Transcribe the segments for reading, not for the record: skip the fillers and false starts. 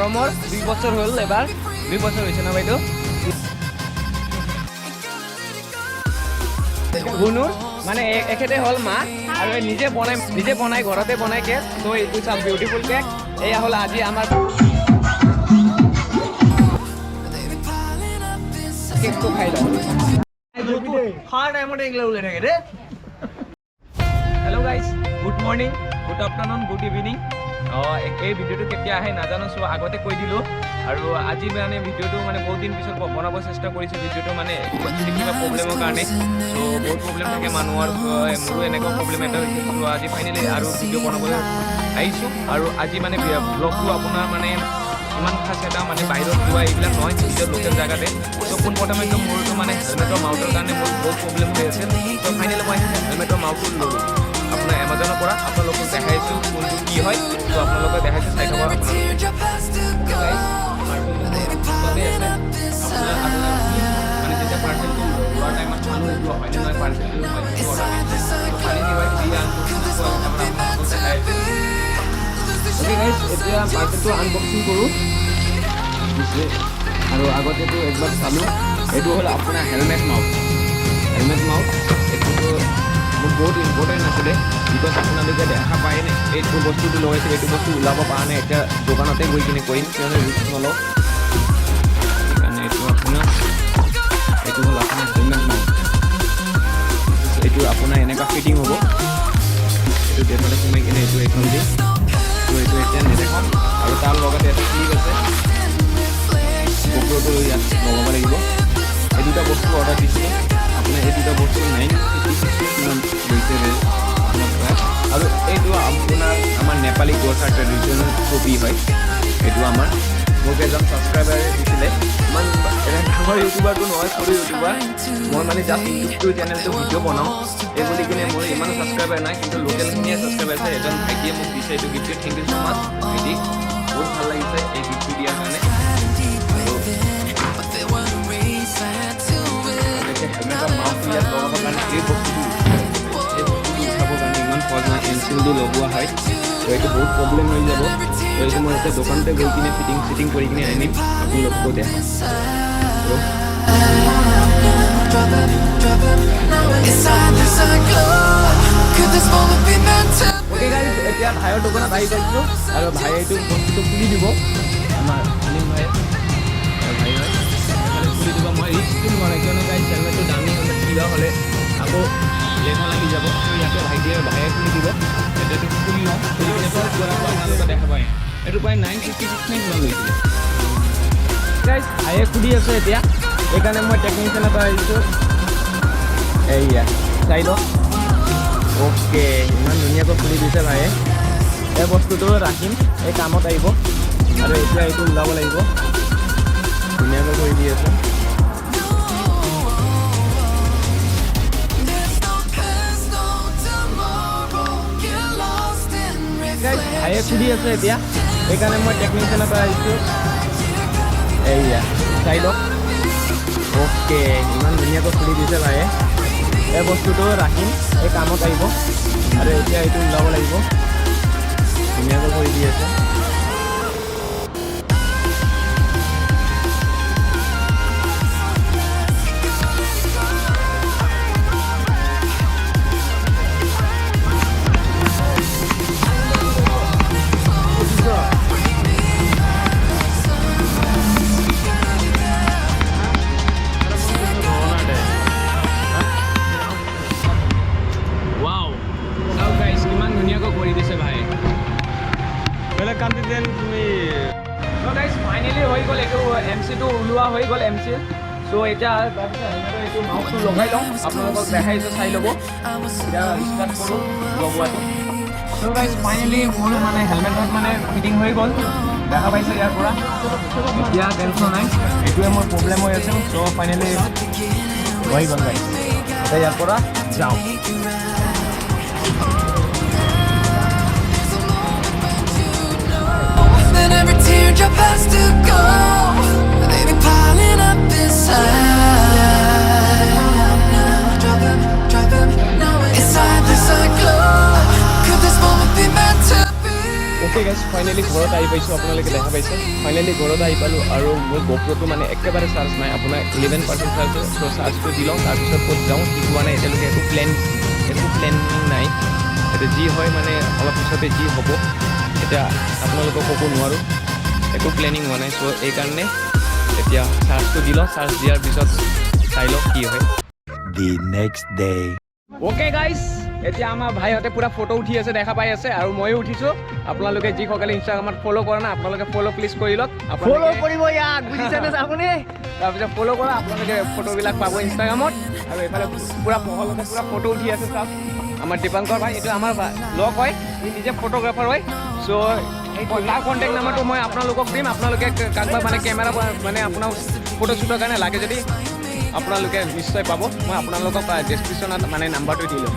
গৰমৰ 2 বছৰ হ'ল এবাৰ 2 বছৰ হৈছে না বাইদেউ গুনুৰ মানে এখেতে হ'ল মা আৰু নিজে বনাই ঘৰতে বনাই কেক তো এইটো চাওক বিউটিফুল কেক এয়া হ'ল আজি আমাৰ কেকটো খাই লওঁ খাওয়াৰ টাইমতে এগুলো উলে থাকে ৰে hello' guys good morning good afternoon good evening এই ভিডিঅ'টো কেতিয়া আহে নাজানো চ' আগতে কৈ দিলোঁ আৰু আজি মানে ভিডিঅ'টো মানে বহুত দিন পিছত বনাব চেষ্টা কৰিছোঁ ভিডিঅ'টো মানে কিবা প্ৰব্লেমৰ কাৰণে চ' বহুত প্ৰব্লেম থাকে মানুহৰ মোৰো এনেকুৱা প্ৰব্লেম এটা হৈছে চ' আজি ফাইনেলি আৰু ভিডিঅ' বনাবলৈ আহিছোঁ আৰু আজি মানে ব্লগটো আপোনাৰ মানে ইমান খাছ এটা মানে বাহিৰত যোৱা এইবিলাক নহয় নিজৰ লোকেল জেগাতে চ' পোনপ্ৰথমেতো মোৰতো মানে হেলমেটৰ মাউথৰ কাৰণে মোৰ বহুত প্ৰব্লেম হৈ আছিল চ' ফাইনেলি মই হেলমেটৰ মাউথটো ল'লোঁ আপোনাৰ এমাজনৰ পৰা আপোনালোকক দেখাইছোঁ কোনটো কি হয় ত' আপোনালোকে দেখাইছোঁ চাই থাকক আপোনালোকে মানে যেতিয়া পাৰ্চেলটো লোৱাৰ টাইমত মানুহ লোৱা হয় নহয় পাৰ্চেলটো এতিয়া পাৰ্চেলটো আনবক্সিং কৰোঁ আৰু আগতেতো একবাৰ চালোঁ এইটো হ'ল আপোনাৰ হেলমেট মাউথ এইটোতো মোৰ বহুত ইম্পৰ্টেণ্ট আছিলে বিকজ আপোনালোকে দেখা পায় নে এইটো বস্তুটো লগাইছে এইটো বস্তু ওলাব পৰা নাই এতিয়া দোকানতে গৈ কিনে কৰিম কিয়নো ৰিস্ক নলওঁ সেইকাৰণে এইটো হ'ল আপোনাৰ হেলমেট মাউথ এইটো আপোনাৰ এনেকুৱা ফিটিং হ'ব এইটো ডেটতে সোমাই কিনে এইটো এখন দি ত' এইটো এতিয়া নেদেখাম আৰু তাৰ লগতে এটা ক্লিপ আছে গোপ্ৰটো ইয়াত লগাব লাগিব এই দুটা বস্তু অৰ্ডাৰ দিছিলোঁ আপোনাৰ এই দুটা বস্তু 956 কিমান লৈছে আপোনাৰ প্ৰায় আৰু এইটো আপোনাৰ আমাৰ নেপালী গছৰ ট্ৰেডিশ্যনেল কপি হয় এইটো আমাৰ মোক এজন ছাবস্ক্ৰাইবাৰে দিছিলে ইমান ডাঙৰ ইউটিউবাৰটো নহয় সৰু ইউটিউবাৰ মই মানে জাষ্ট ইউটিউব চেনেলটো ভিডিঅ' বনাওঁ এই বুলি কিনে মোৰ ইমান ছাবস্ক্ৰাইবাৰ নাই কিন্তু লোকেলখিনিয়ে ছাবস্ক্ৰাইবাৰ আছে এজন ভাইটিয়ে মোক দিছে এইটো গিফ্টটো থেংক ইউ ছ' মাছ ভাইটি বহুত ভাল লাগিছে এই গিফ্টটো দিয়াৰ কাৰণে হেলমেটৰ মাউথটো ইয়াত লগাবৰ কাৰণে এই বস্তুটো উঠাবৰ কাৰণে ইমান সহজ নহয় পেঞ্চিলটো লগোৱা হয় ত' এইটো বহুত প্ৰব্লেম হৈ যাব ত' এইটো মই এতিয়া দোকানতে গৈ কিনে ফিটিং কৰি কিনে আনিম আপোনালোককো দেখাম এতিয়া ভাইৰ দোকানত আহি পাইছোঁ আৰু ভাই এইটো বস্তুটো খুলি দিব আমাৰ অনিম ভাই ভাই হয় খুলি দিব মই ৰিস্কটো নোৱাৰে কিয়নো গাইজ হেলমেটটো দামী হ'লে কিবা হ'লে আকৌ লেখা লাগি যাব ইয়াতে ভাইয়ে খুলি দিব এইটো খুলি লওঁ খুলি কিনে আপোনালোকে দেখা পায় এইটো প্ৰায় 956 নে কিমান লৈছিলে গাইজ ভাইয়ে খুলি আছে এতিয়া সেইকাৰণে মই টেকনিচিয়ানৰ পৰা আহিছোঁ এইয়া চাই লওক অ'কে ইমান ধুনীয়াকৈ খুলি দিছে ভাইয়ে এই বস্তুটো ৰাখিম এই কামত আহিব আৰু এতিয়া এইটো ওলাব লাগিব ধুনীয়াকৈ কৰি দি আছে ভাইয়ে খুলি আছে এতিয়া সেইকাৰণে মই টেকনিচিয়ানৰ পৰা আহিছোঁ এইয়া চাই লওক অ'কে ইমান ধুনীয়াকৈ খুলি দিছে ভাইয়ে এই বস্তুটো ৰাখিম এই কামত আহিব আৰু এতিয়া এইটো ওলাব লাগিব ধুনীয়াকৈ কৰি দি আছে ফাইনেলি হৈ গ'ল এইটো MC টো ওলোৱা হৈ গ'ল MC চ' এতিয়া তাৰপিছত হেলমেটৰ এইটো মাউথটো লগাই লওঁ আপোনালোকক দেখাইছোঁ চাই ল'ব এতিয়া ষ্টাৰ্ট কৰোঁ লগোৱাটো চ' গাইজ ফাইনেলি মোৰ মানে হেলমেটত মানে ফিটিং হৈ গ'ল দেখা পাইছে ইয়াৰ পৰা এতিয়া টেনশ্যন নাই এইটোৱে মোৰ প্ৰব্লেম হৈ আছে চ' ফাইনেলি হৈ গ'ল গাইজ এতিয়া ইয়াৰ পৰা যাওঁ Every teardrop has to go. They be piling up inside. Drop him. Inside this glow. Could this moment be meant to be? Okay guys finally घৰত আহি পাইছোঁ আপোনালোকে দেখা পাইছে ফাইনেলি ঘৰত আহি পালোঁ আৰু মোৰ গোপ্ৰটো মানে একেবাৰে চাৰ্জ নাই আপোনাৰ 11% চাৰ্জ চ' চাৰ্জটো দি লওঁ তাৰপিছত ক'ত যাওঁ ঠিক হোৱা নাই এতিয়ালৈকে একো প্লেনিং নাই এতিয়া যি হয় মানে অলপ পিছতে যি হ'ব এতিয়া আপোনালোকক ক'ব নোৱাৰোঁ একো প্লেনিং হোৱা নাই চ' এইকাৰণে এতিয়া চাৰ্জটো দি লওঁ চাৰ্জ দিয়াৰ পিছত চাই লওঁ কি হয় The next day. Okay guys এতিয়া আমাৰ ভাইহঁতে পুৰা ফটো উঠি আছে দেখা পাই আছে আৰু ময়ো উঠিছোঁ আপোনালোকে যিসকলে ইনষ্টাগ্ৰামত ফ'ল' কৰা নাই আপোনালোকে ফ'ল' প্লিজ কৰি লওক ফ'ল' কৰিব ইয়াক বুজিছেনে আপুনি তাৰপিছত ফ'ল' কৰা আপোনালোকে ফটোবিলাক পাব ইনষ্টাগ্ৰামত আৰু এইফালে পুৰা পহলতে পুৰা ফটো উঠি আছে চাওক আমাৰ দীপাংকৰ ভাই এইটো আমাৰ লগ হয় ই নিজে ফটোগ্ৰাফাৰ হয় চ' তাৰ কণ্টেক্ট নাম্বাৰটো মই আপোনালোকক দিম আপোনালোকে কাৰোবাক মানে কেমেৰা মানে আপোনাৰ ফটো শ্বুটৰ কাৰণে লাগে যদি আপোনালোকে নিশ্চয় পাব মই আপোনালোকক ডেছক্ৰিপশ্যনত মানে নাম্বাৰটো দিলোঁ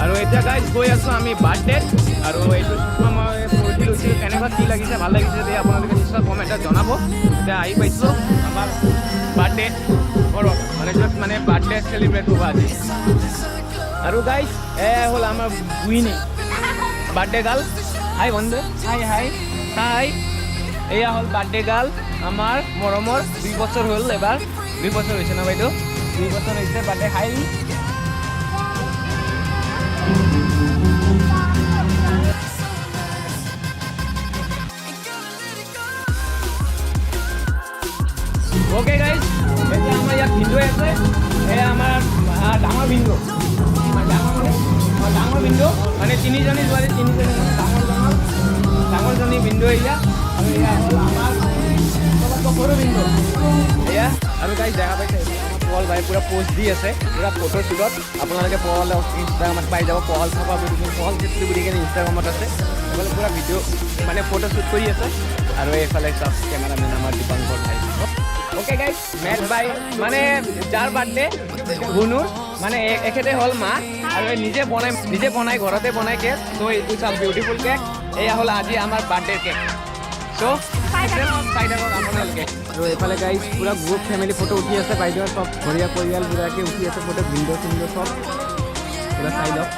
আৰু এতিয়া গাইজ গৈ আছোঁ আমি বাৰ্থডেত আৰু এইটো শ্বুটটো মই ফূৰ্তি লৈছিলোঁ কেনেকুৱা কি লাগিছে ভাল লাগিছে যদি আপোনালোকে নিশ্চয় কমেণ্টত জনাব এতিয়া আহি পাইছোঁ আমাৰ বাৰ্থডে ঘৰত মানে য'ত মানে বাৰ্থডে চেলিব্ৰেট হ'ব আজি আৰু গাইজ হ'ল আমাৰ বুইনি বাৰ্থডে গাৰ্ল হাই বন্ধু হাই এয়া হ'ল বাৰ্থডে গাৰ্ল আমাৰ মৰমৰ 2 বছৰ হ'ল এবাৰ 2 বছৰ হৈছে না বাইদেউ 2 বছৰ হৈছে বাৰ্থডে হাই ओके गाइज এতিয়া আমাৰ ইয়াত ভিন্দ আছে এয়া আমাৰ ডাঙৰ ভিন্দ ডাঙৰ ভিন্দ মানে তিনিজনী ছোৱালী তিনিজনী ডাঙৰজনী ভিন্দ এয়া আৰু এয়া হ'ল আমাৰ চবতকৈ সৰু ভিন্দ এয়া আৰু গাইজ দেখা পাইছে পহল ভাই পুৰা পোষ্ট দি আছে পুৰা ফটো শ্বুটত আপোনালোকে পহল ইনষ্টাগ্ৰামত পাই যাব পহল থকা পহল চিত্ৰী বুলি কিনে ইনষ্টাগ্ৰামত আছে এইফালে পুৰা ভিডিঅ' মানে ফটো শ্বুট কৰি আছে আৰু এইফালে চব কেমেৰামেন আমাৰ দীপাংকৰ ভাই ओके गाइस मेट बाय माने जार बार्थडे गुनुर माने एखेते हल मा आरो निजे बनाय घरते बनाय cake so it is a beautiful cake एया हल আজি আমার बार्थडे केक सो साइडर आपनालके আৰু এফালে গাইস পুৰা গ্ৰুপ ফ্যামিলি ফটো উঠি আছে বাইদেউ সব ঘৰিয়া পৰিয়াল বুৰাকে উঠি আছে ফটো ভিডিও সব পুৰা সাইড অফ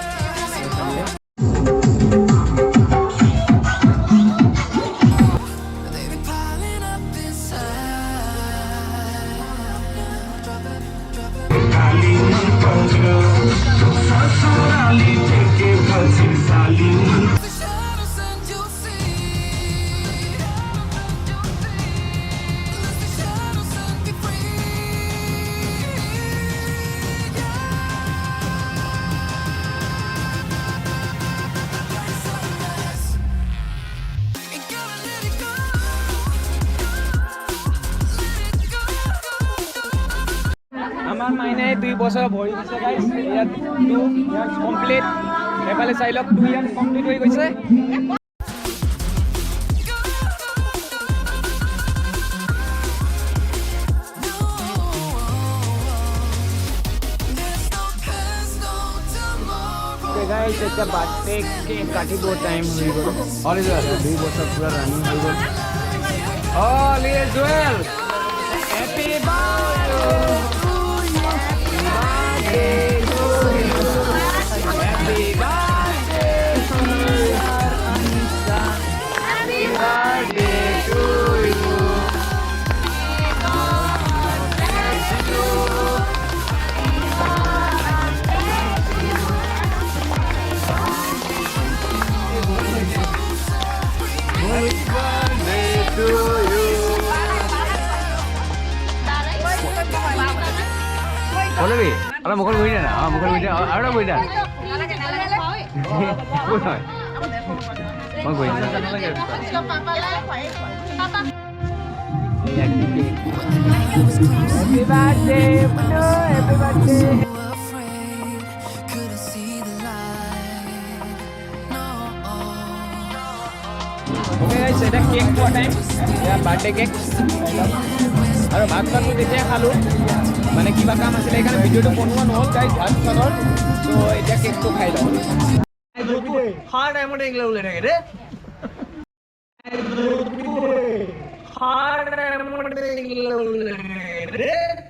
আমাৰ মাইনে 2 বছৰ ভৰি দিছে গাইস ইয়াত 2 ইয়ার্স কমপ্লিট এফালে চাই লওক 2 ইয়ার্স কমপ্লিট হৈ গৈছে गाइस এটা বাৰ্থডে কেক কাটিব টাইম হৈ গ'ল অলি যোৱা 2 বছৰ পুৰা ৰানিং হৈ গ'ল Oli Jewel happy birthday Boleh Kalau mukul beda nak? Mukul beda. Ada beda. Boleh. Mau beda. Happy birthday, Budo. Happy birthday. Okay guys, এটা কেক খোৱা টাইম এয়া বাৰ্থডে কেক আৰু ভাত চাতটো তেতিয়া খালোঁ মানে কিবা কাম আছিলে সেইকাৰণে ভিডিঅ'টো বনোৱা নহ'ল গাইজ ভাত চাতৰ ত' এতিয়া কেকটো খাই লওঁ খোৱা টাইমতে এইগিলা ওলাই থাকে দেই খোৱা টাইমতে এইগিলা ওলাই থাকে